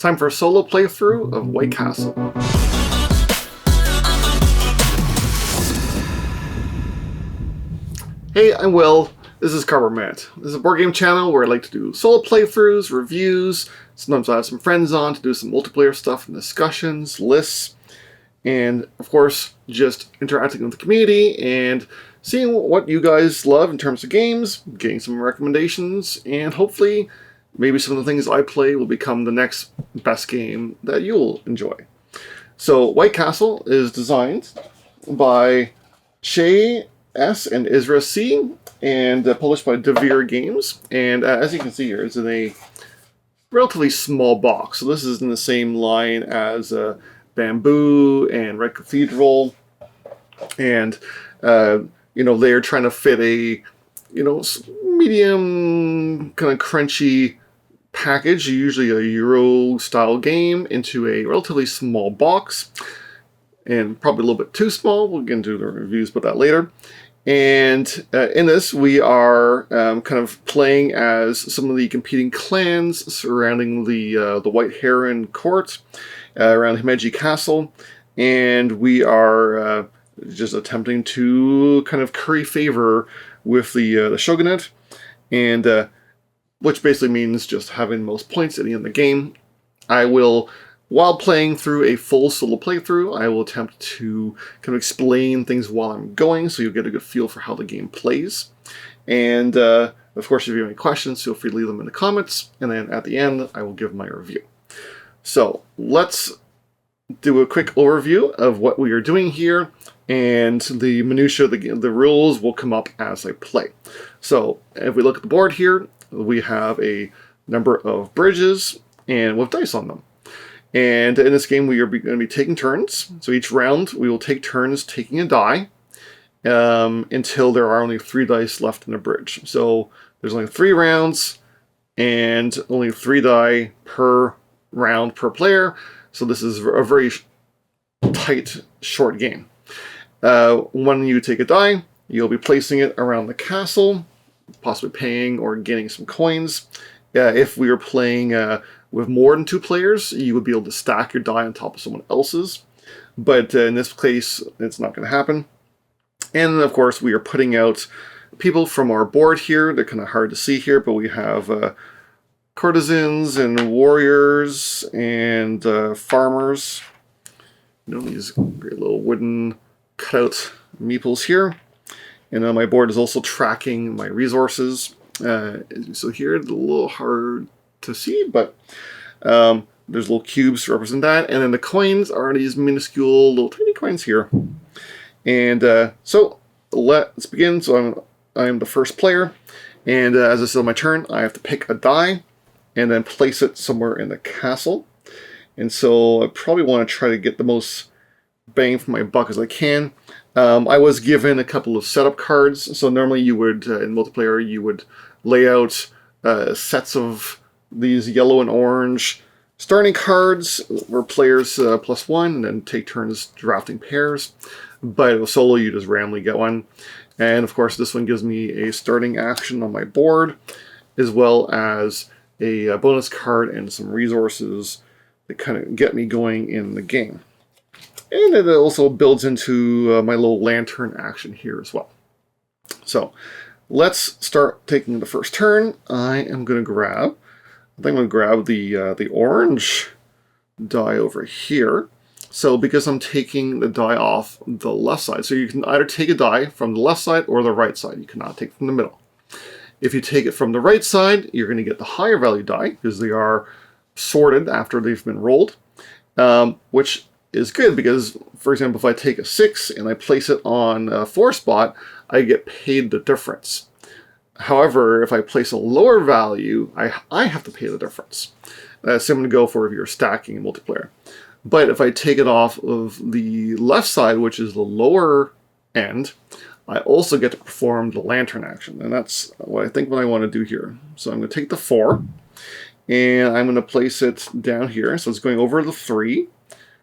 time for a solo playthrough of White Castle. Hey, I'm Will. This is Cardboard Matt. This is a board game channel where I like to do solo playthroughs, reviews. Sometimes I have some friends on to do some multiplayer stuff and discussions, lists, and of course, just interacting with the community and seeing what you guys love in terms of games, getting some recommendations, and hopefully maybe some of the things I play will become the next best game that you'll enjoy. So White Castle is designed by Shei S and Isra C and published by Devere Games. And as you can see here, it's in a relatively small box. So this is in the same line as Bamboo and Red Cathedral. And, they're trying to fit a, medium kind of crunchy package, usually a Euro style game, into a relatively small box, and probably a little bit too small. We'll get into the reviews about that later. And in this, we are kind of playing as some of the competing clans surrounding the White Heron court around Himeji Castle, and we are just attempting to kind of curry favor with the Shogunate, and which basically means just having most points at the end of the game. I will, while playing through a full solo playthrough, I will attempt to kind of explain things while I'm going, so you'll get a good feel for how the game plays. And of course, if you have any questions, feel free to leave them in the comments, and then at the end, I will give my review. So let's do a quick overview of what we are doing here, and the minutiae, the rules will come up as I play. So if we look at the board here, we have a number of bridges and with dice on them. And in this game, we are going to be taking turns. So each round, we will take turns taking a die until there are only 3 dice left in the bridge. So there's only 3 rounds and only 3 die per round per player. So this is a very tight, short game. When you take a die, you'll be placing it around the castle, possibly paying or getting some coins. If we were playing with more than 2 players, you would be able to stack your die on top of someone else's. But in this case, it's not going to happen. And of course, we are putting out people from our board here. They're kind of hard to see here, but we have courtesans and warriors and farmers. These great little wooden cutout meeples here. And my board is also tracking my resources. So here, it's a little hard to see, but there's little cubes to represent that. And then the coins are these minuscule little tiny coins here. And so let's begin. So I'm the first player. And as this is on my turn, I have to pick a die and then place it somewhere in the castle. And so I probably want to try to get the most bang for my buck as I can. I was given a couple of setup cards. So normally you would, in multiplayer, you would lay out sets of these yellow and orange starting cards where players +1 and then take turns drafting pairs. But with solo, you just randomly get one. And of course, this one gives me a starting action on my board, as well as a bonus card and some resources that kind of get me going in the game. And it also builds into my little lantern action here as well. So let's start taking the first turn. I think I'm going to grab the orange die over here. So because I'm taking the die off the left side, so you can either take a die from the left side or the right side. You cannot take it from the middle. If you take it from the right side, you're going to get the higher value die because they are sorted after they've been rolled, which is good because, for example, if I take a 6 and I place it on a 4 spot, I get paid the difference. However, if I place a lower value, I have to pay the difference. That's similar to go for if you're stacking in multiplayer. But if I take it off of the left side, which is the lower end, I also get to perform the lantern action. And that's what I want to do here. So I'm going to take the 4, and I'm going to place it down here. So it's going over the 3.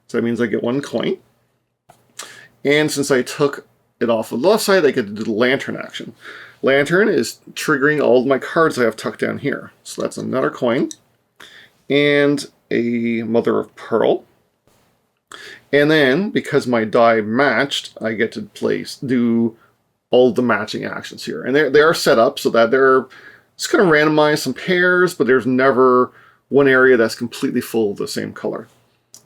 So that means I get 1 coin. And since I took it off of the left side, I get to do the lantern action. Lantern is triggering all of my cards I have tucked down here. So that's another coin. And a mother of pearl. And then, because my die matched, I get to do all the matching actions here. And they are set up so that they're just kind of randomized some pairs, but there's never one area that's completely full of the same color.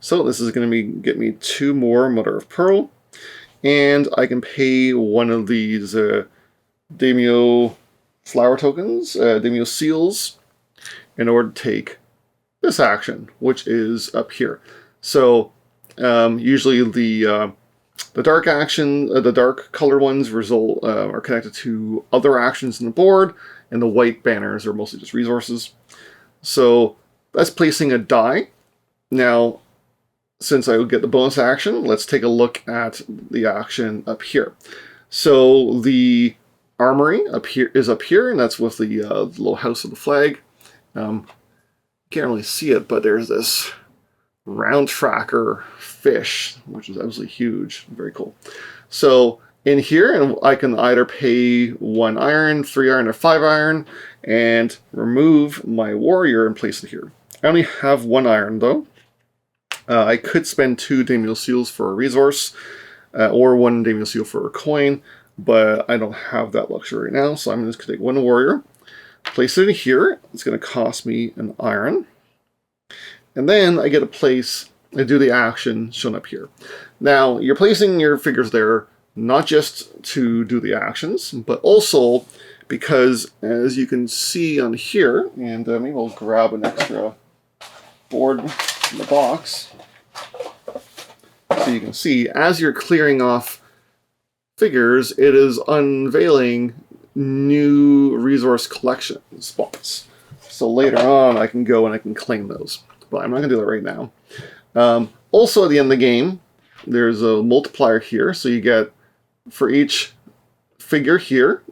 So this is going to get me 2 more mother of pearl. And I can pay one of these daimyo flower tokens, daimyo seals, in order to take this action, which is up here. So usually the dark action, the dark color ones are connected to other actions in the board, and the white banners are mostly just resources. So that's placing a die. Now, since I would get the bonus action, let's take a look at the action up here. So the armory is up here, and that's with the little house of the flag. Can't really see it, but there's this round tracker fish, which is absolutely huge. Very cool. So in here, and I can either pay 1 iron, 3 iron, or 5 iron, and remove my warrior and place it here. I only have 1 iron though. I could spend 2 daimyo seals for a resource, or 1 daimyo seal for a coin, but I don't have that luxury right now, so I'm just going to take 1 warrior, place it in here. It's going to cost me an iron. And then I get a place, I do the action shown up here. Now, you're placing your figures there not just to do the actions, but also because, as you can see on here, and maybe I'll grab an extra board in the box, so you can see, as you're clearing off figures, it is unveiling new resource collection spots. So later on, I can go and I can claim those. But I'm not going to do that right now. Also, at the end of the game, there's a multiplier here. So you get, for each figure here,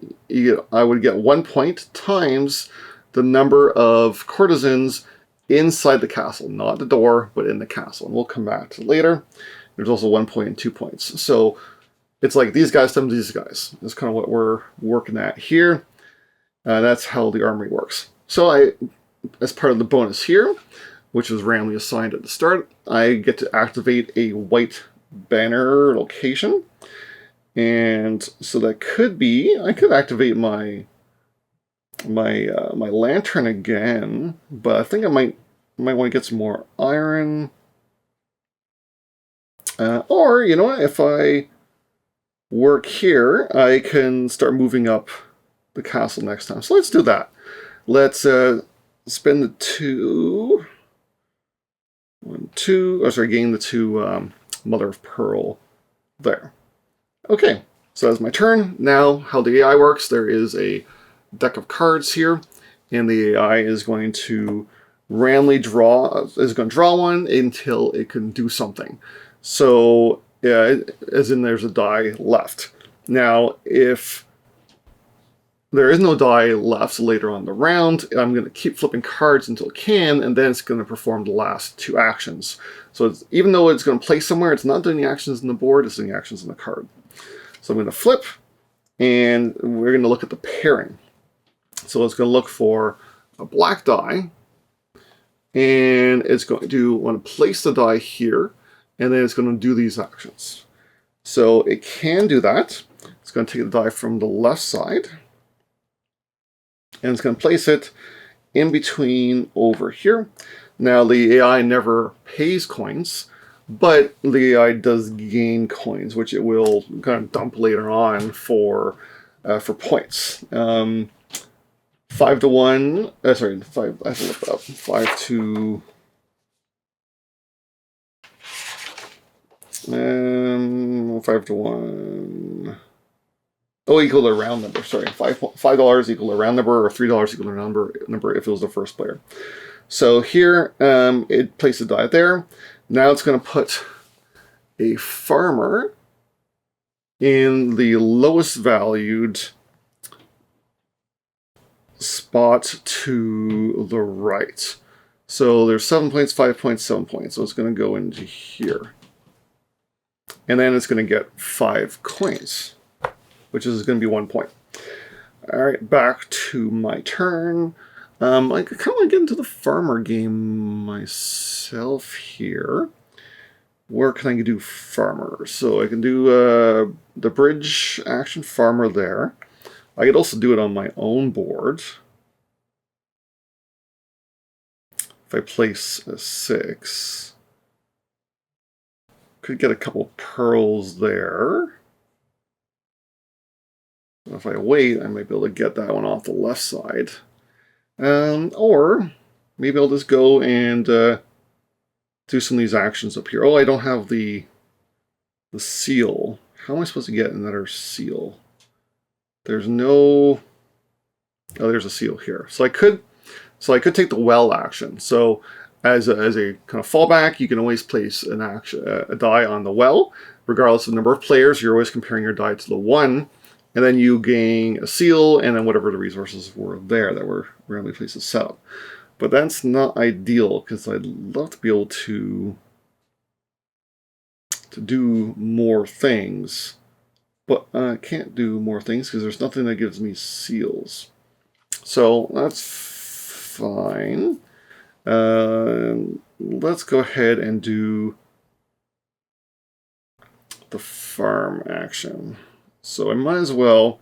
I would get 1 point times the number of courtesans inside the castle. Not the door, but in the castle. And we'll come back to it later. There's also 1 point and 2 points. So it's like these guys times these guys. That's kind of what we're working at here. That's how the armory works. So as part of the bonus here, which was randomly assigned at the start, I get to activate a white banner location. And so that could be, I could activate my lantern again, but I think I might want to get some more iron. Or, you know what, if I work here, I can start moving up the castle next time. So let's do that. Let's spend the 2... gain the 2 Mother of Pearl there. Okay, so that's my turn. Now, how the AI works, there is a deck of cards here, and the AI is going to randomly draw one until it can do something. So, yeah, as in there's a die left. Now, if there is no die left later on in the round, I'm going to keep flipping cards until it can, and then it's going to perform the last 2 actions. So even though it's going to place somewhere, it's not doing the actions on the board, it's doing the actions on the card. So I'm going to flip, and we're going to look at the pairing. So it's going to look for a black die, and it's going to want to place the die here, and then it's going to do these actions. So it can do that. It's going to take the die from the left side, and it's going to place it in between over here. Now, the AI never pays coins, but the AI does gain coins, which it will kind of dump later on for points. 5 to 1. Sorry, 5. I have to look up. 5 to 5 to 1. Oh, equal to a round number. Sorry, $5 equal to a round number, or $3 equal to a number if it was the first player. So here, it placed a die there. Now it's going to put a farmer in the lowest valued spot to the right. So there's 7 points, 5 points, 7 points. So it's going to go into here. And then it's going to get 5 coins, which is going to be 1 point. All right, back to my turn. I kind of want to get into the farmer game myself here. Where can I do farmer? So I can do the bridge action farmer there. I could also do it on my own board. If I place a 6. Could get a couple pearls there. If I wait, I might be able to get that one off the left side. Or maybe I'll just go and do some of these actions up here. Oh, I don't have the seal. How am I supposed to get another seal? There's no... Oh, there's a seal here. So I could take the well action. So as a kind of fallback, you can always place an action, a die on the well. Regardless of the number of players, you're always comparing your die to the 1. And then you gain a seal, and then whatever the resources were there that were randomly placed to set up. But that's not ideal, because I'd love to be able to do more things. But I can't do more things, because there's nothing that gives me seals. So that's fine. Let's go ahead and do the farm action. So I might as well...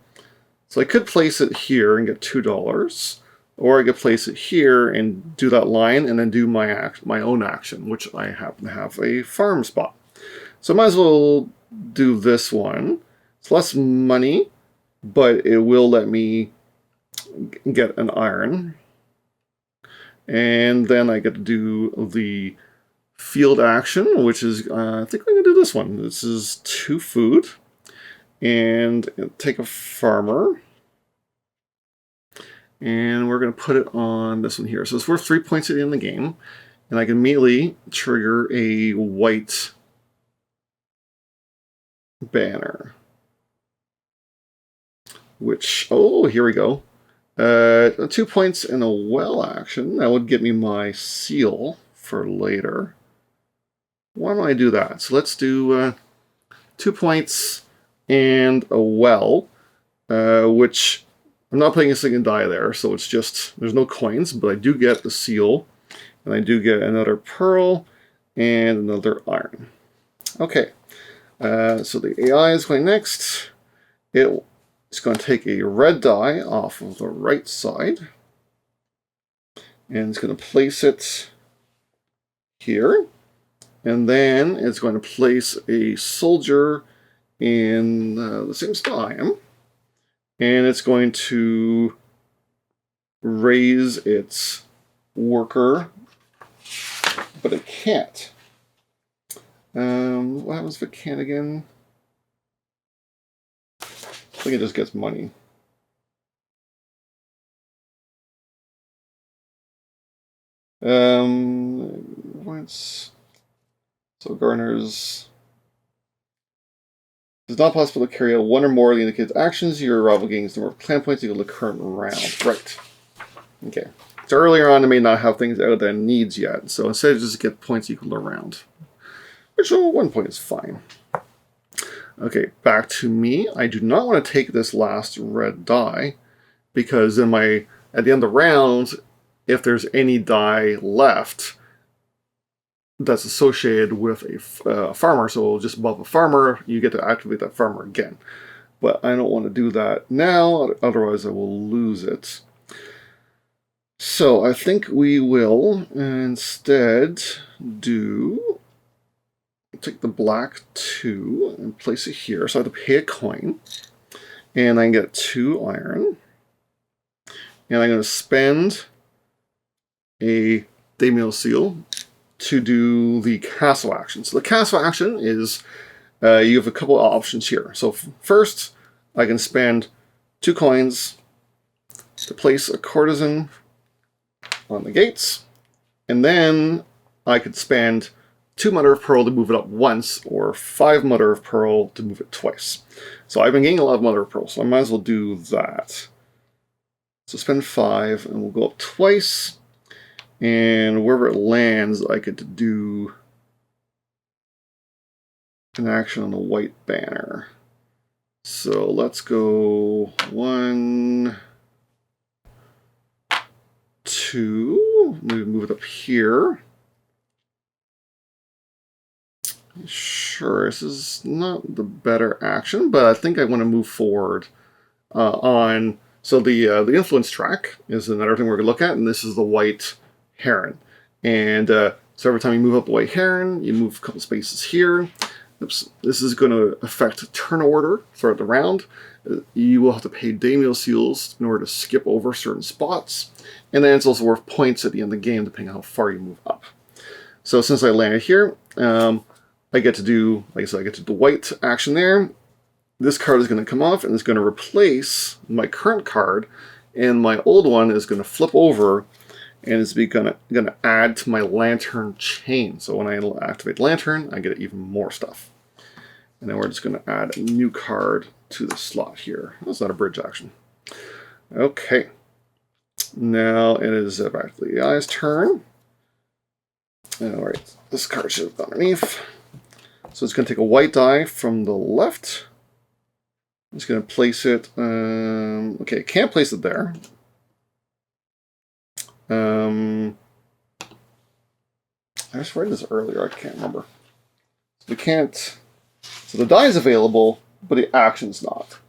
So I could place it here and get $2. Or I could place it here and do that line and then do my own action, which I happen to have a farm spot. So I might as well do this one. It's less money, but it will let me get an iron. And then I get to do the field action, which is, I think I'm going to do this one. This is 2 food. And take a farmer. And we're going to put it on this one here. So it's worth 3 points at the end of the game. And I can immediately trigger a white banner. Which, oh, here we go. 2 points and a well action. That would get me my seal for later. Why don't I do that? So let's do 2 points and a well, which I'm not putting a single die there, so it's just, there's no coins, but I do get the seal, and I do get another pearl and another iron. Okay, so the AI is going next. It's going to take a red die off of the right side, and it's going to place it here, and then it's going to place a soldier in the same spot I am, and it's going to raise its worker, but it can't. What happens if it can't again? I think it just gets money. Once. So garners. It's not possible to carry out 1 or more of the indicated actions. Your rival gains the number of clan points equal to the current round. Right. Okay. So earlier on, I may not have things out of their needs yet. So instead, just get points equal to round. Which 1 point is fine. Okay, back to me. I do not want to take this last red die, because then at the end of the round, if there's any die left that's associated with a farmer, so just above a farmer, you get to activate that farmer again. But I don't want to do that now, otherwise I will lose it. So I think we will instead take the black 2 and place it here. So I have to pay a coin, and I can get 2 iron, and I'm going to spend a daimyo seal to do the castle action. So the castle action is, you have a couple of options here. So first, I can spend 2 coins to place a courtesan on the gates, and then I could spend 2 mother of pearl to move it up once, or 5 mother of pearl to move it twice. So I've been getting a lot of mother of pearl, so I might as well do that. So spend 5, and we'll go up twice. And wherever it lands, I get to do an action on the white banner. So let's go 1, to move it up here. Sure, this is not the better action, but I think I want to move forward on. So the influence track is another thing we're going to look at, and this is the white heron. And so every time you move up the white heron, you move a couple spaces here. Oops. This is going to affect turn order throughout the round. You will have to pay daimyo seals in order to skip over certain spots. And then it's also worth points at the end of the game, depending on how far you move up. So since I landed here, I get to do, like I said, I get to do the white action there. This card is going to come off and it's going to replace my current card, and my old one is going to flip over and it's going to add to my lantern chain. So when I activate lantern, I get even more stuff. And then we're just going to add a new card to the slot here. That's not a bridge action. Okay. Now it is back to the AI's turn. Alright, this card should have gone underneath. So it's going to take a white die from the left. I'm just going to place it. Okay, can't place it there. I just read this earlier. I can't remember. So we can't. So the die is available, but the action's not.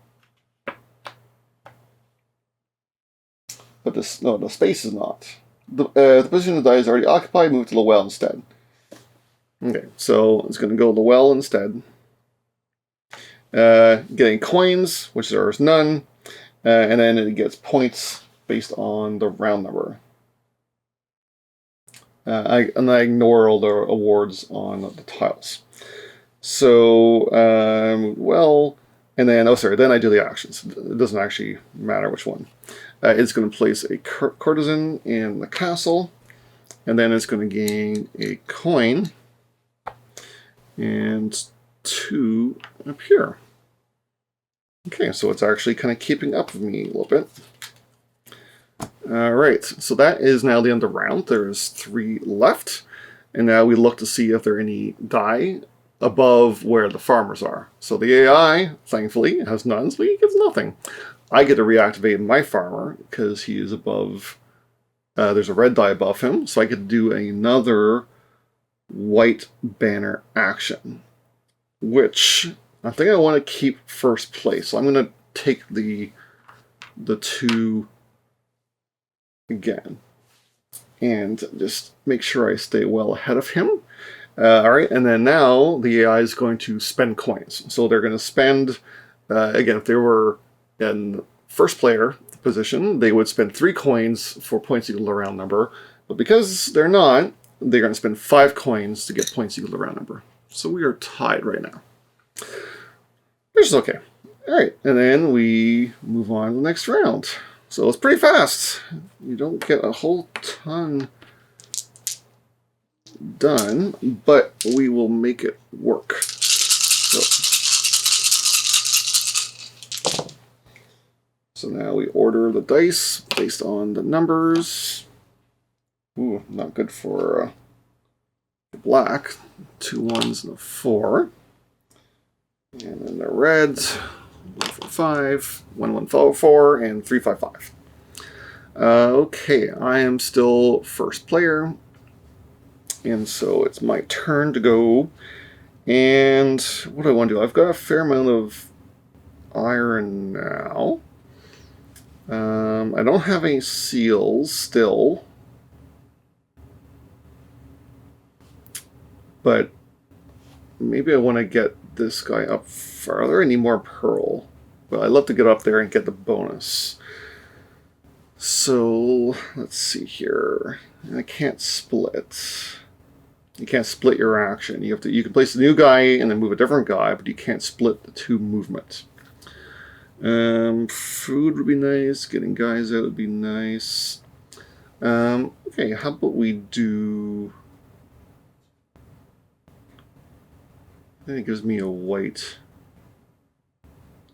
But this, no, the space is not. The position of the die is already occupied. Move to the well instead. Okay, so it's going to go to the well instead. Getting coins, which there is none, and then it gets points based on the round number. I ignore all the awards on the tiles. So, well, and then, oh sorry, then I do the actions. It doesn't actually matter which one. It's going to place a courtesan in the castle, and then it's going to gain a coin, and 2 up here. Okay, so it's actually kind of keeping up with me a little bit. Alright, so that is now the end of the round. There's 3 left, and now we look to see if there are any die above where the farmers are. So the AI, thankfully, has none, so he gets nothing. I get to reactivate my farmer because he is above, there's a red die above him, so I could do another white banner action, which I think I want to keep first place. So I'm going to take the 2 again and just make sure I stay well ahead of him. Alright, and then now the AI is going to spend coins. So they're going to spend, again, if they were in first player position, they would spend 3 coins for points equal to the round number. But because they're not, they're going to spend 5 coins to get points equal to the round number. So we are tied right now. Which is okay. Alright, and then we move on to the next round. So it's pretty fast. You don't get a whole ton done, but we will make it work. So now we order the dice based on the numbers. Ooh, not good for black. 2 1s and a 4. And then the reds, 1 4 5, 1 1 4, and 3 5 5. Okay, I am still first player, and so it's my turn to go. And what do I want to do? I've got a fair amount of iron now. I don't have any seals still, but maybe I want to get this guy up farther. I need more pearl. Well, I'd love to get up there and get the bonus. So, let's see here. I can't split. You can't split your action. You can place a new guy and then move a different guy, but you can't split the 2 movement. Food would be nice. Getting guys out would be nice. Okay, how about we do... I think it gives me a white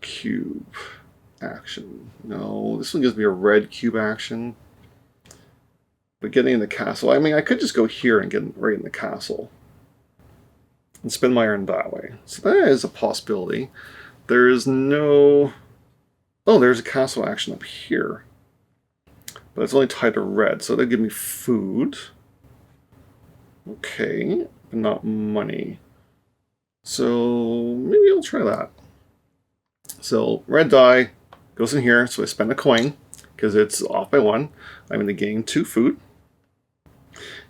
cube action. No, this one gives me a red cube action. But getting in the castle, I mean, I could just go here and get right in the castle and spend my iron that way. So that is a possibility. There is no... Oh, there's a castle action up here. but it's only tied to red, so they give me food. Okay, but not money. So maybe I'll try that. So red die goes in here, so I spend a coin because it's off by 1. I'm going to gain 2 food.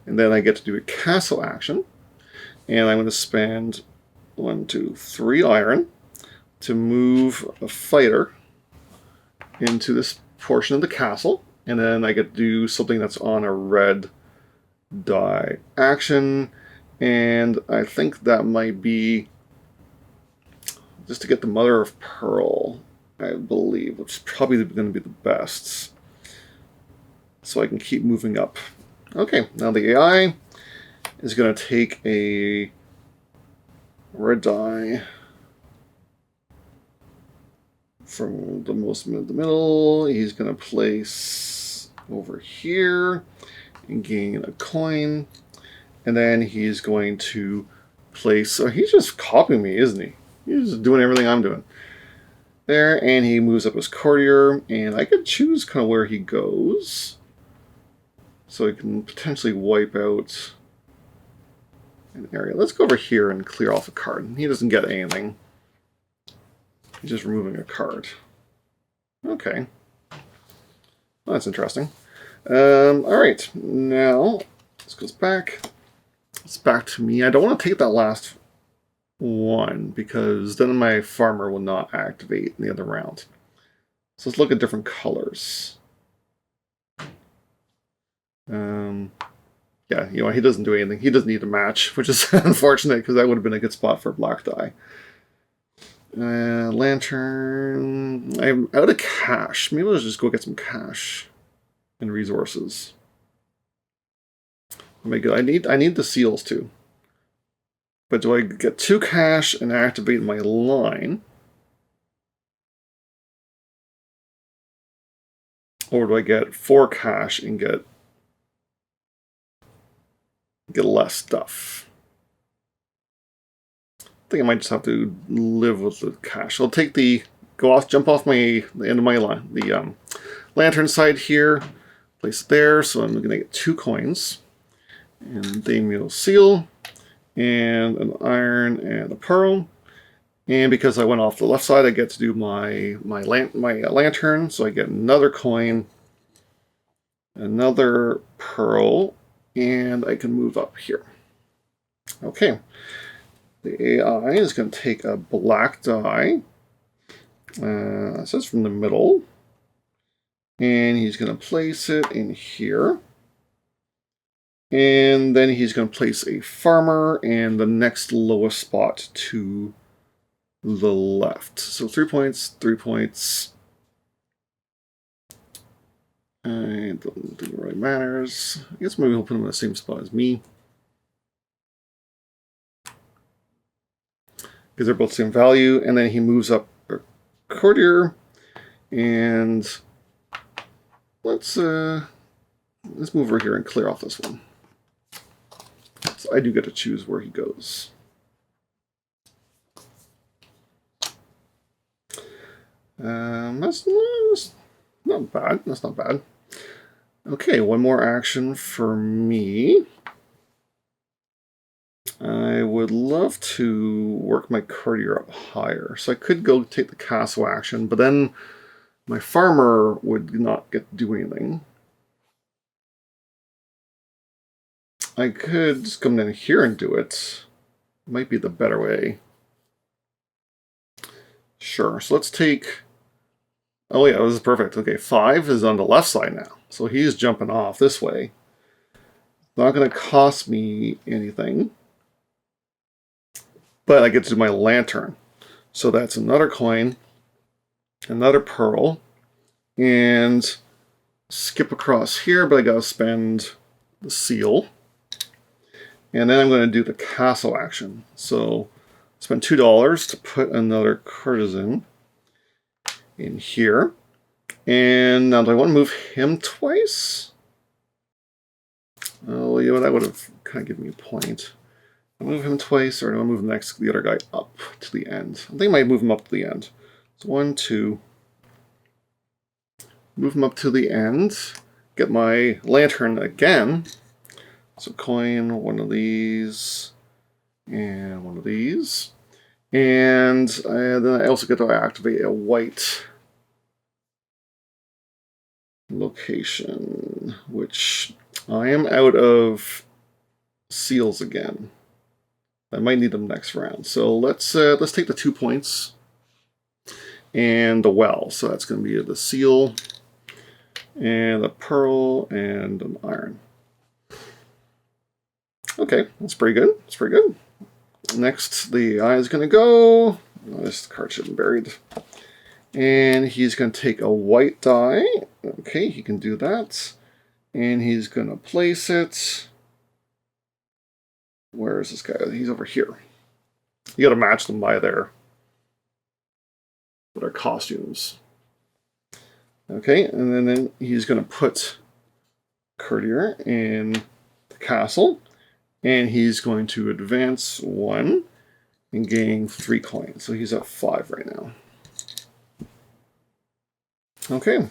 And then I get to do a castle action. And I'm going to spend 1, 2, 3 iron to move a fighter into this portion of the castle. And then I get to do something that's on a red die action. And I think that might be just to get the Mother of Pearl, I believe, which is probably going to be the best. So I can keep moving up. Okay, now the AI is going to take a red die from the most mid the middle. He's going to place over here and gain a coin. And then he's going to place... So he's just copying me, isn't he? He's just doing everything I'm doing. There, and he moves up his courtier. And I could choose kind of where he goes. So I can potentially wipe out an area. Let's go over here and clear off a card. He doesn't get anything. He's just removing a card. Okay. Well, that's interesting. Alright, now this goes back. It's back to me. I don't want to take that last one because then my farmer will not activate in the other round. So let's look at different colors. Yeah, you know, he doesn't do anything. He doesn't need a match, which is unfortunate because that would have been a good spot for a black die. Lantern. I'm out of cash. Maybe let's just go get some cash and resources. Oh my god, I need the seals too. But do I get 2 cash and activate my line? Or do I get 4 cash and get less stuff? I think I might just have to live with the cash. I'll take the jump off the end of my line, the lantern side here, place it there. So I'm going to get 2 coins, and daimyo seal, and an iron and a pearl. And because I went off the left side, I get to do my lantern. So I get another coin, another pearl, and I can move up here. Okay. The AI is going to take a black die. It says from the middle. And he's going to place it in here. And then he's going to place a farmer and the next lowest spot to the left. So 3 points, 3 points. I don't think it really matters. I guess maybe he'll put him in the same spot as me. Because they're both the same value. And then he moves up a courtier. And let's move over here and clear off this one. So I do get to choose where he goes. That's not bad. That's not bad. Okay, one more action for me. I would love to work my courtier up higher. So I could go take the castle action, but then my farmer would not get to do anything. I could just come down here and do it. Might be the better way. Sure, so let's take... Oh yeah, this is perfect. Okay, 5 is on the left side now. So he's jumping off this way. Not going to cost me anything. But I get to do my lantern. So that's another coin, another pearl, and skip across here, but I gotta spend the seal. And then I'm going to do the castle action. So spend $2 to put another courtesan in here. And now do I want to move him twice? Oh, yeah, that would have kind of given me a point. I move him twice, or do I move the other guy up to the end? I think I might move him up to the end. So 1, 2. Move him up to the end. get my lantern again. So coin one of these and one of these. And then I also get to activate a white location, which I am out of seals again. I might need them next round. So let's take the 2 points and the well. So that's going to be the seal and a pearl and an iron. Okay, that's pretty good. That's pretty good. Next, the eye is going to go. Oh, this card should have been buried. And he's going to take a white die. Okay, he can do that. And he's going to place it. Where is this guy? He's over here. You got to match them by their costumes. Okay, and then he's going to put Courtier in the castle. And he's going to advance 1 and gain 3 coins. So he's at 5 right now. Okay.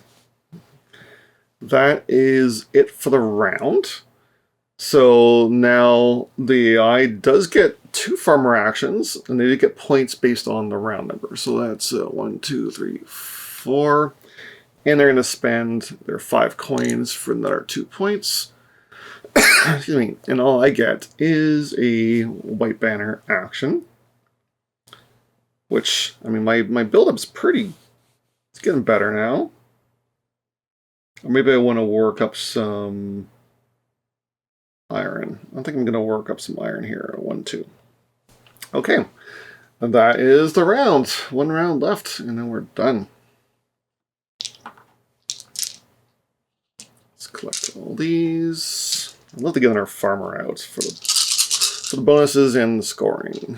That is it for the round. So now the AI does get 2 farmer actions, and they get points based on the round number. So that's 1, 2, 3, 4. And they're going to spend their 5 coins for another 2 points. Excuse me. And all I get is a white banner action. Which, I mean, my build-up's pretty... It's getting better now. Or maybe I want to work up some iron. I think I'm going to work up some iron here. 1, 2. Okay. And that is the round. 1 round left, and then we're done. Let's collect all these. I'd love to get our farmer out for the bonuses and the scoring.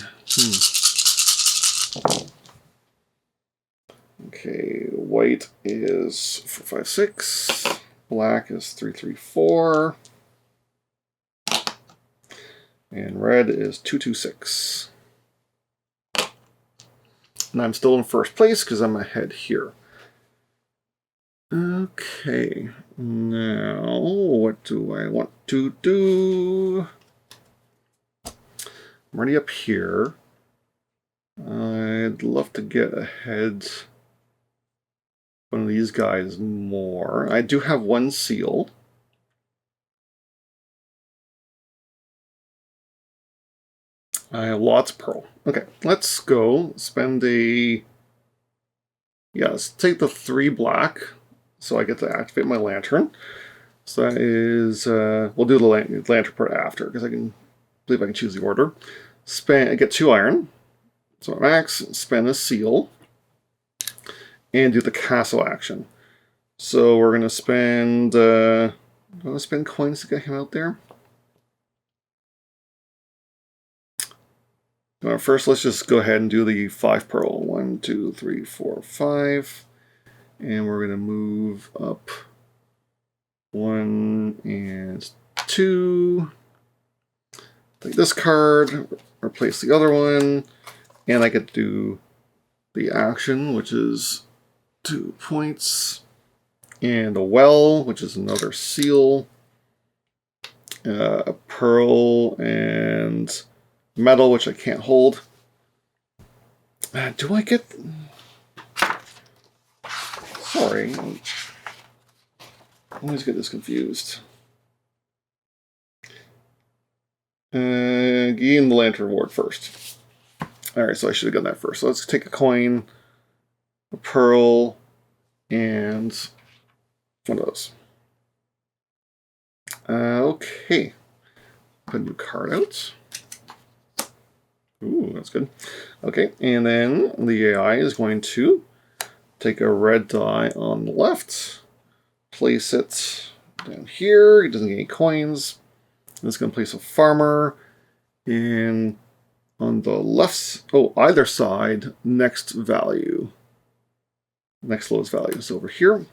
Okay, white is 4, 5, 6. Black is 3, 3, 4. And red is 2, 2, 6. And I'm still in first place because I'm ahead here. Okay, now what do I want to do? I'm already up here. I'd love to get ahead one of these guys more. I do have 1 seal. I have lots of pearl. Okay, let's go spend a... Yeah, let's take the 3 black, so I get to activate my lantern. So that is... we'll do the lantern part after, because I believe I can choose the order. I get 2 iron, so max, spend a seal, and do the castle action. So we're going to spend... do I want to spend coins to get him out there? First, let's just go ahead and do the 5 pearl. 1, 2, 3, 4, 5. And we're going to move up 1 and 2. Take this card, replace the other one, and I get to do the action, which is 2 points, and a well, which is another seal, a pearl, and metal, which I can't hold. Do I get... Sorry. I always get this confused. Gain the lantern reward first. Alright, so I should have done that first. So let's take a coin, a pearl, and one of those. Okay. Put a new card out. Ooh, that's good. Okay, and then the AI is going to take a red die on the left, place it down here. It doesn't get any coins. It's going to place a farmer in on the left, either side, next value. Next lowest value is over here. And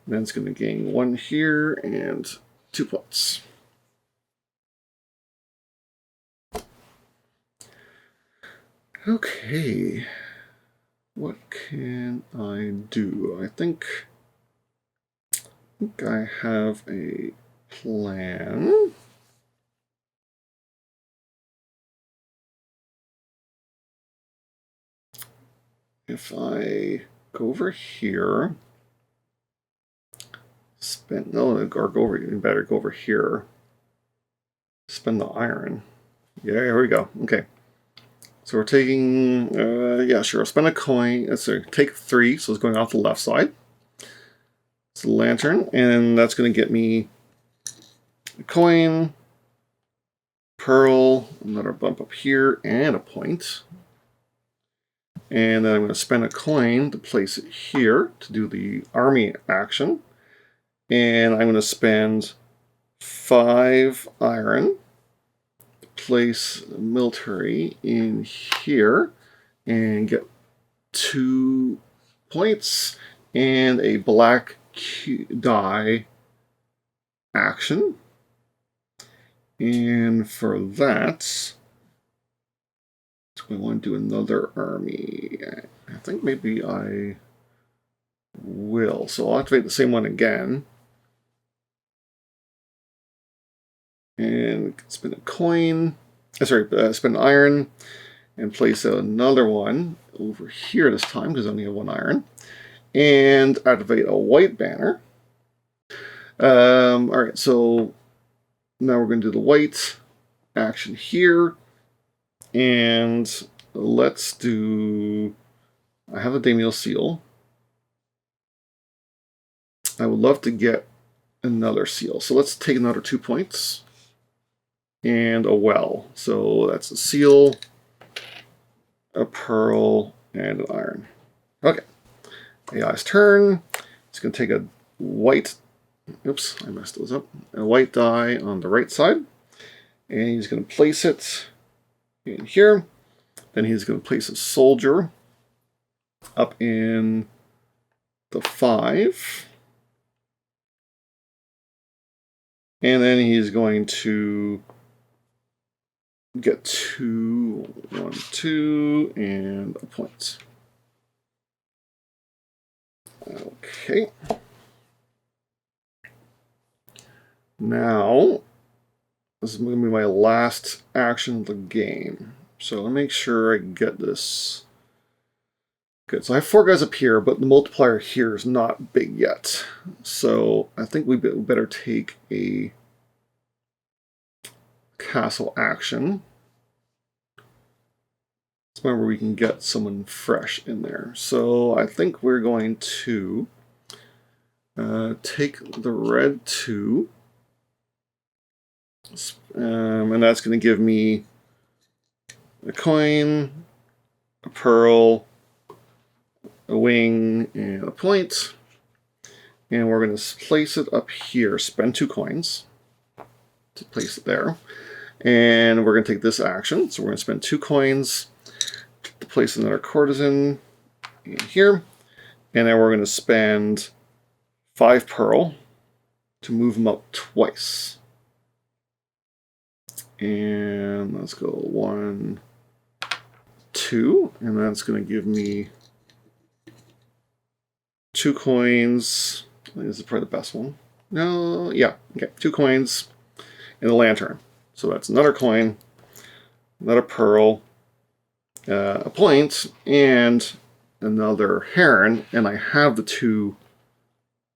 then it's going to gain 1 here and 2 points. Okay, what can I do? I think think I have a plan. If I go over here, or go over, you better go over here. Spend the iron. Yeah, here we go. Okay. So we're taking, yeah, sure. I'll spend a coin. So take 3, so it's going off the left side. It's the lantern, and that's going to get me a coin, pearl, another bump up here, and a point. And then I'm going to spend a coin to place it here to do the army action. And I'm going to spend 5 iron to place military in here and get 2 points and a black die action. And for that, we want to do another army. I think maybe I will. So I'll activate the same one again. And spend a coin. Spend iron and place another one over here this time because I only have 1 iron. And activate a white banner. Alright, so now we're going to do the white action here. And let's do... I have a daimyo seal. I would love to get another seal. So let's take another 2 points. And a well. So that's a seal, a pearl, and an iron. Okay. AI's turn. It's going to take a white... Oops, I messed those up. A white die on the right side. And he's going to place it in here. Then he's going to place a soldier up in the 5. And then he's going to get 2, 1, 2, and a point. Okay. Now, this is going to be my last action of the game. So let me make sure I get this. Good. So I have 4 guys up here, but the multiplier here is not big yet. So I think we better take a castle action. It's where we can get someone fresh in there. So I think we're going to take the red 2. And that's going to give me a coin, a pearl, a wing, and a point. And we're going to place it up here. Spend 2 coins to place it there. And we're going to take this action. So we're going to spend 2 coins to place another courtesan in here. And then we're going to spend 5 pearl to move them up twice. And let's go 1, 2, and that's going to give me 2 coins. I think this is probably the best one. No, yeah, okay, 2 coins and a lantern. So that's another coin, another pearl, a point, and another heron. And I have the 2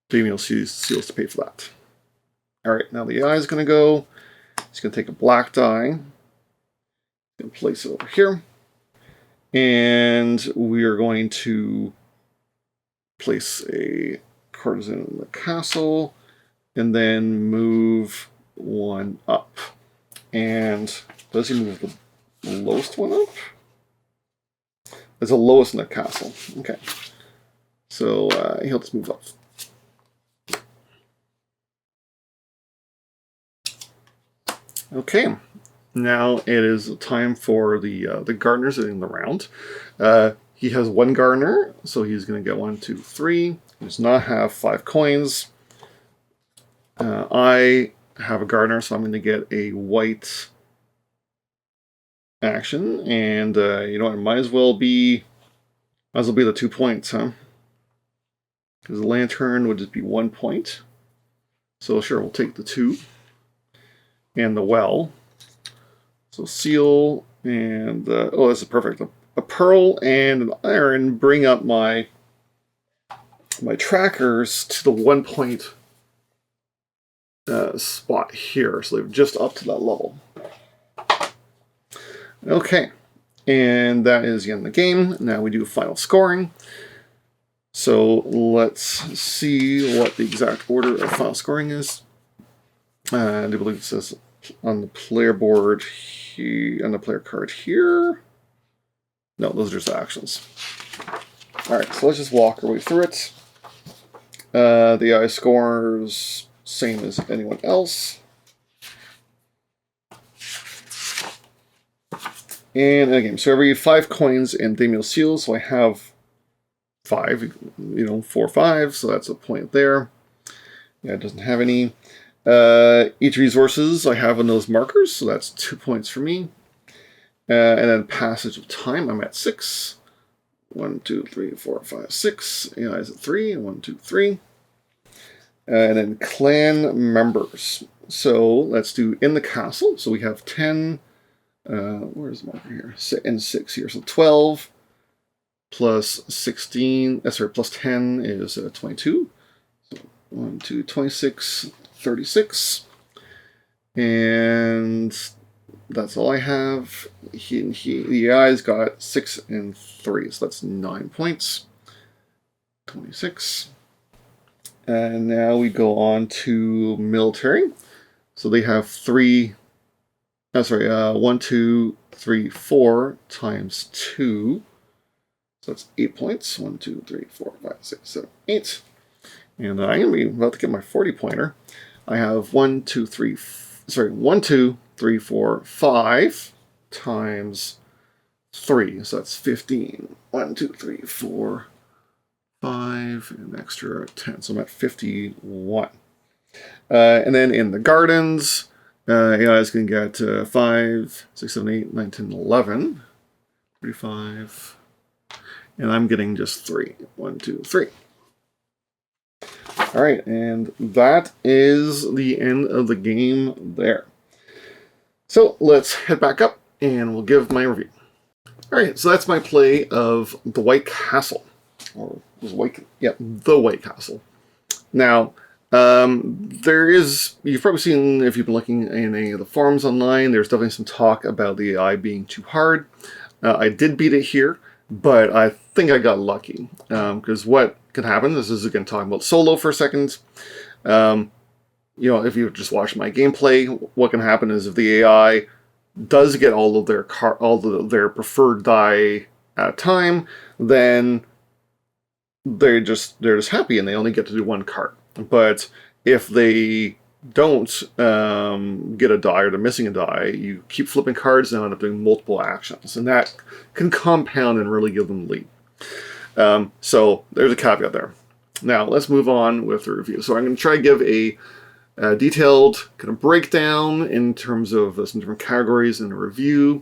daimyo seals to pay for that. All right, now the AI is going to go. He's going to take a black die and place it over here. And we are going to place a courtesan in the castle and then move 1 up. And does he move the lowest one up? There's the lowest in the castle. Okay. So he'll just move up. Okay, now it is time for the gardeners in the round. He has 1 gardener, so he's going to get 1, 2, 3. He does not have 5 coins. I have a gardener, so I'm going to get a white action, and you know what? It might as well be the 2 points, huh? Because the lantern would just be 1 point. So sure, we'll take the 2 and the well. So seal and, oh, this is perfect. A pearl and an iron bring up my trackers to the 1 point spot here. So they're just up to that level. Okay, and that is the end of the game. Now we do final scoring. So let's see what the exact order of final scoring is. I do believe it says on the player board here, on the player card here. No, those are just actions. All right, so let's just walk our way through it. The AI scores same as anyone else. And again, so every 5 coins in daimyo seals, so I have 5, 4 5, so that's a point there. Yeah, it doesn't have any. Each resources I have on those markers, so that's 2 points for me. And then passage of time, I'm at 6. 1, 2, 3, 4, 5, 6. AI is at 3. 1, 2, 3. And then clan members. So let's do in the castle. So we have 10. Where's the marker here? And 6 here. So 12 plus 16. Plus 10 is 22. So 1, 2, 26, 36. And that's all I have. The AI's got 6 and 3. So that's 9 points. 26. And now we go on to military. So they have 3. 1, 2, 3, 4 times 2. So that's 8 points. 1, 2, 3, 4, 5, 6, 7, 8. And I'm going to be about to get my 40 pointer. I have 1, 2, 3, 4, 5 times 3. So that's 15. 1, 2, 3, 4, 5, and an extra 10. So I'm at 51. And then in the gardens, AI is going to get 5, 6, 7, 8, 9, 10, 11, 35, and I'm getting just 3. 1, 2, 3. All right, and that is the end of the game there. So let's head back up and we'll give my review. All right, so that's my play of the White Castle, or the White Castle. Now, you've probably seen, if you've been looking in any of the forums online, there's definitely some talk about the AI being too hard. I did beat it here, but I think I got lucky. Because what can happen, this is again talking about solo for a second. If you just watch my gameplay, what can happen is if the AI does get all of their preferred die at a time, then they're just happy and they only get to do 1 card. But if they don't get a die or they're missing a die, you keep flipping cards and end up doing multiple actions. And that can compound and really give them the lead. So there's a caveat there. Now let's move on with the review. So I'm going to try to give a detailed kind of breakdown in terms of some different categories in the review.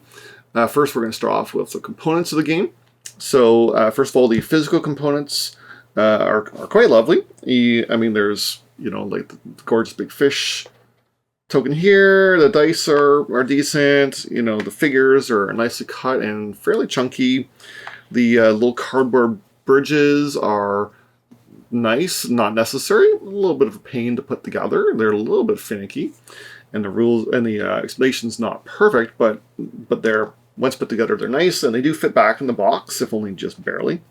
First, we're going to start off with the components of the game. So first of all, the physical components are quite lovely. There's, like the gorgeous big fish token here. The dice are decent. The figures are nicely cut and fairly chunky. The little cardboard bridges are nice, not necessary. A little bit of a pain to put together. They're a little bit finicky. And the rules and the explanation's not perfect, but they're, once put together, they're nice, and they do fit back in the box, if only just barely.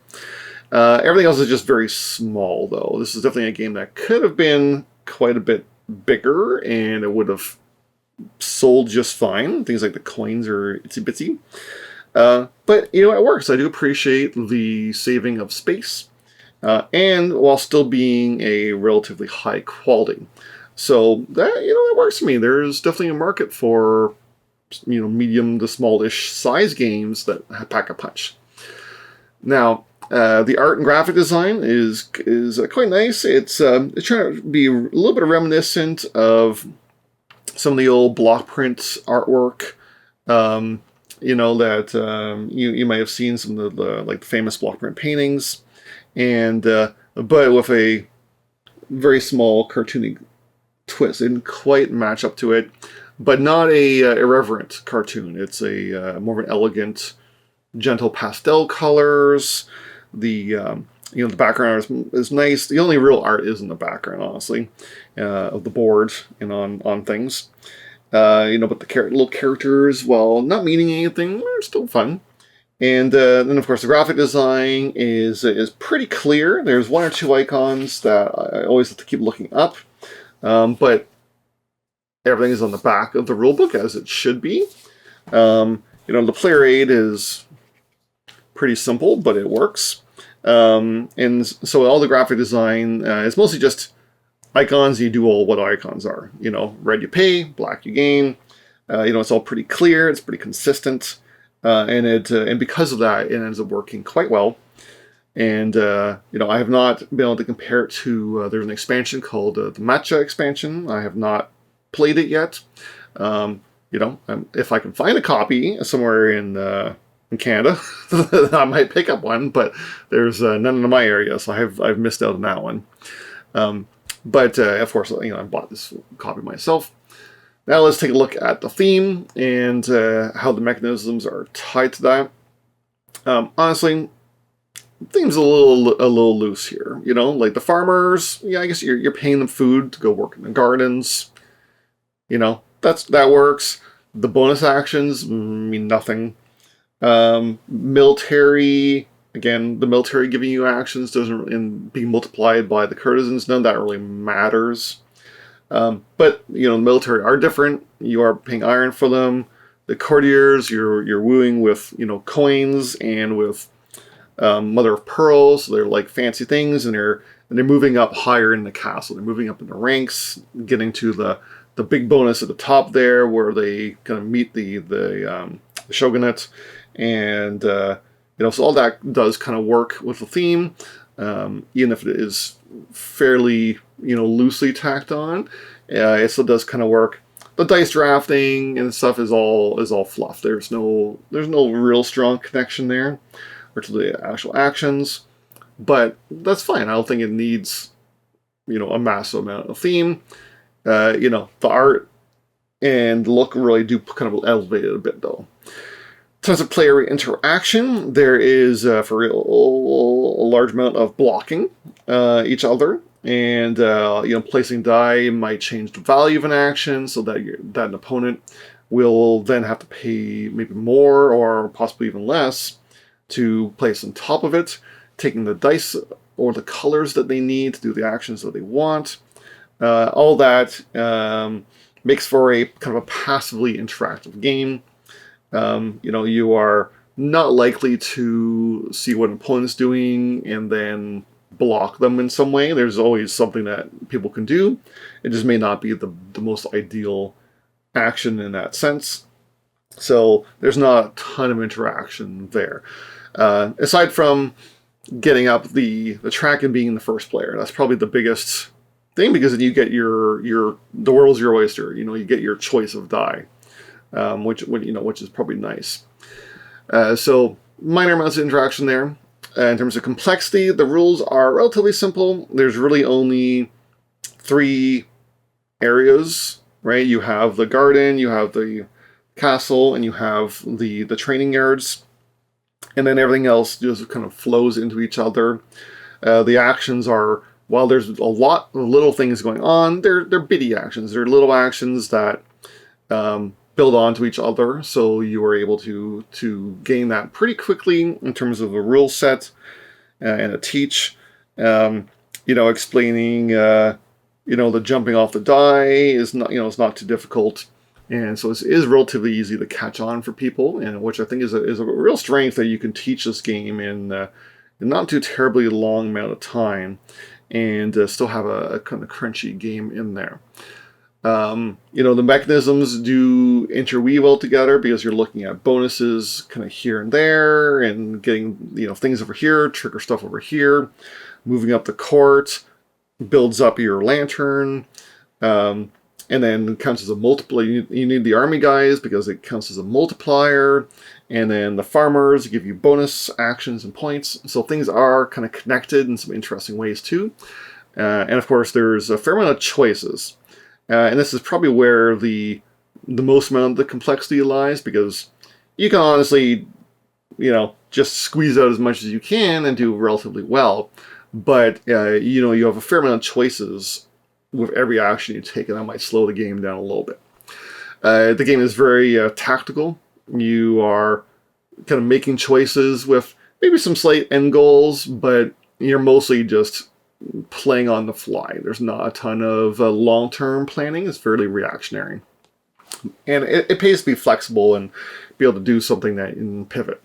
Everything else is just very small, though. This is definitely a game that could have been quite a bit bigger, and it would have sold just fine. Things like the coins are itsy-bitsy. But, it works. I do appreciate the saving of space, and while still being a relatively high quality. So, that works for me. There's definitely a market for, medium to smallish size games that pack a punch. Now, the art and graphic design is quite nice. It's trying to be a little bit reminiscent of some of the old block print artwork. That you might have seen some of the famous block print paintings, and but with a very small cartoony twist. It didn't quite match up to it, but not a irreverent cartoon. It's a more of an elegant, gentle pastel colors. The the background is nice. The only real art is in the background, honestly, of the board and on things. But the little characters, while not meaning anything, they're still fun. And then, of course, the graphic design is pretty clear. There's one or two icons that I always have to keep looking up, but everything is on the back of the rulebook, as it should be. The player aid is pretty simple, but it works. And so all the graphic design is mostly just icons. You do all what icons are. Red you pay, black you gain. It's all pretty clear. It's pretty consistent. And because of that, it ends up working quite well. And I have not been able to compare it to. There's an expansion called the Matcha expansion. I have not played it yet. If I can find a copy somewhere in Canada, I might pick up one. But there's none in my area, so I've missed out on that one. But of course, I bought this copy myself. Now let's take a look at the theme and how the mechanisms are tied to that. Honestly, the theme's a little loose here. Like the farmers, I guess you're paying them food to go work in the gardens. That works. The bonus actions mean nothing. Military, again, the military giving you actions and being multiplied by the courtesans, none of that really matters. But the military are different. You are paying iron for them. The courtiers, you're wooing with coins and with mother of pearl. So they're like fancy things, and they're moving up higher in the castle. They're moving up in the ranks, getting to the big bonus at the top there, where they kind of meet the shogunate, and so all that does kind of work with the theme, even if it is fairly loosely tacked on. It still does kind of work. The dice drafting and stuff is all fluff. There's no real strong connection there, or to the actual actions. But that's fine. I don't think it needs a massive amount of theme. The art and look really do kind of elevate it a bit, though. In terms of player interaction, there is for real a large amount of blocking each other. And placing die might change the value of an action, so that an opponent will then have to pay maybe more or possibly even less to place on top of it, taking the dice or the colors that they need to do the actions that they want. All that makes for a kind of a passively interactive game. You are not likely to see what an opponent's doing and then block them in some way. There's always something that people can do. It just may not be the most ideal action in that sense. So there's not a ton of interaction there. Aside from getting up the track and being the first player. That's probably the biggest thing, because then you get the world's your oyster. You get your choice of die, which is probably nice. So minor amounts of interaction there. In terms of complexity, the rules are relatively simple. There's really only 3 areas, right? You have the garden, you have the castle, and you have the training yards. And then everything else just kind of flows into each other. The actions are, while there's a lot of little things going on, they're bitty actions. They're little actions that build onto each other, so you are able to gain that pretty quickly in terms of a rule set and a teach. Explaining, the jumping off the die is not, it's not too difficult. And so it is relatively easy to catch on for people, and which I think is a real strength, that you can teach this game in not too terribly long amount of time, and still have a kind of crunchy game in there. The mechanisms do interweave well together, because you're looking at bonuses kind of here and there, and getting things over here, trigger stuff over here, moving up the court, builds up your lantern. And then counts as a multiplier. You need the army guys because it counts as a multiplier. And then the farmers give you bonus actions and points. So things are kind of connected in some interesting ways too. And of course, there's a fair amount of choices. And this is probably where the most amount of the complexity lies, because you can honestly, just squeeze out as much as you can and do relatively well. But, you have a fair amount of choices with every action you take, and that might slow the game down a little bit. The game is very tactical. You are kind of making choices with maybe some slight end goals, but you're mostly just playing on the fly. There's not a ton of long-term planning. It's fairly reactionary. And it pays to be flexible and be able to do something that in pivot.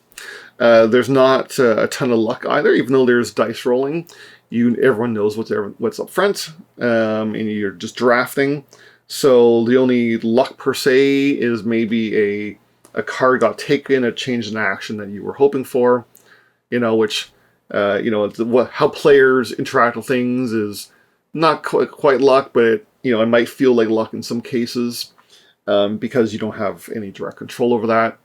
There's not a ton of luck either, even though there's dice rolling. Everyone knows what's up front, and you're just drafting. So the only luck per se is maybe a card got taken, it changed an action that you were hoping for, which, how players interact with things is not quite luck, but it might feel like luck in some cases, because you don't have any direct control over that.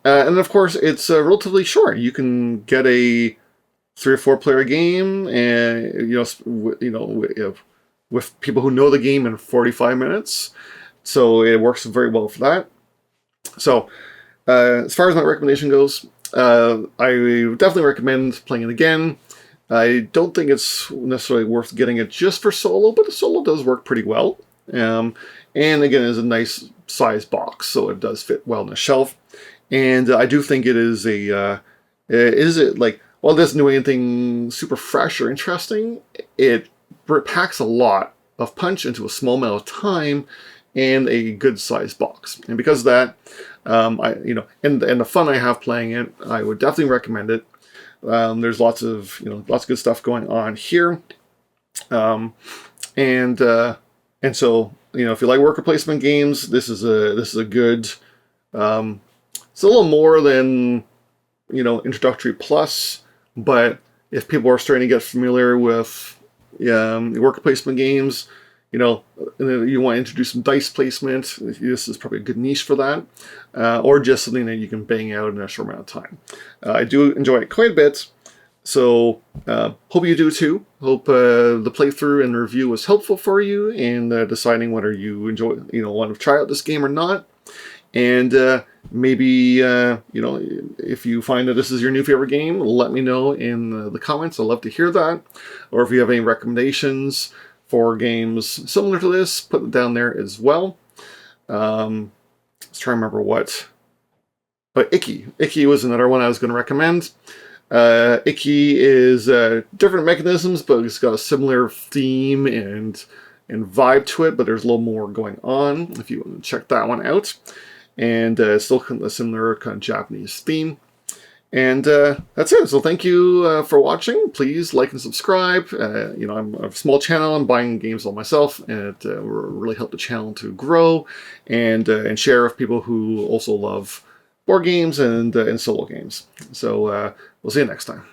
And of course, it's relatively short. You can get a 3 or 4 player game, and with people who know the game in 45 minutes. So it works very well for that. So as far as my recommendation goes, I definitely recommend playing it again. I don't think it's necessarily worth getting it just for solo, but the solo does work pretty well. And again, it's a nice size box, so it does fit well on the shelf. And I do think it is while it doesn't do anything super fresh or interesting, it packs a lot of punch into a small amount of time and a good sized box. And because of that, and the fun I have playing it, I would definitely recommend it. There's lots of good stuff going on here. And so, if you like worker placement games, this is a good, it's a little more than, introductory plus, but if people are starting to get familiar with worker placement games, you want to introduce some dice placement, this is probably a good niche for that, or just something that you can bang out in a short amount of time. I do enjoy it quite a bit, so hope you do too. Hope the playthrough and the review was helpful for you in deciding whether you want to try out this game or not. And maybe, if you find that this is your new favorite game, let me know in the comments. I'd love to hear that. Or if you have any recommendations for games similar to this, put them down there as well. Let's try to remember what. But Icky. Icky was another one I was going to recommend. Icky is different mechanisms, but it's got a similar theme and vibe to it, but there's a little more going on if you want to check that one out. And still a similar kind of Japanese theme. And that's it. So thank you for watching. Please like and subscribe. I'm a small channel. I'm buying games all myself, and it will really help the channel to grow and share with people who also love board games and solo games. So we'll see you next time.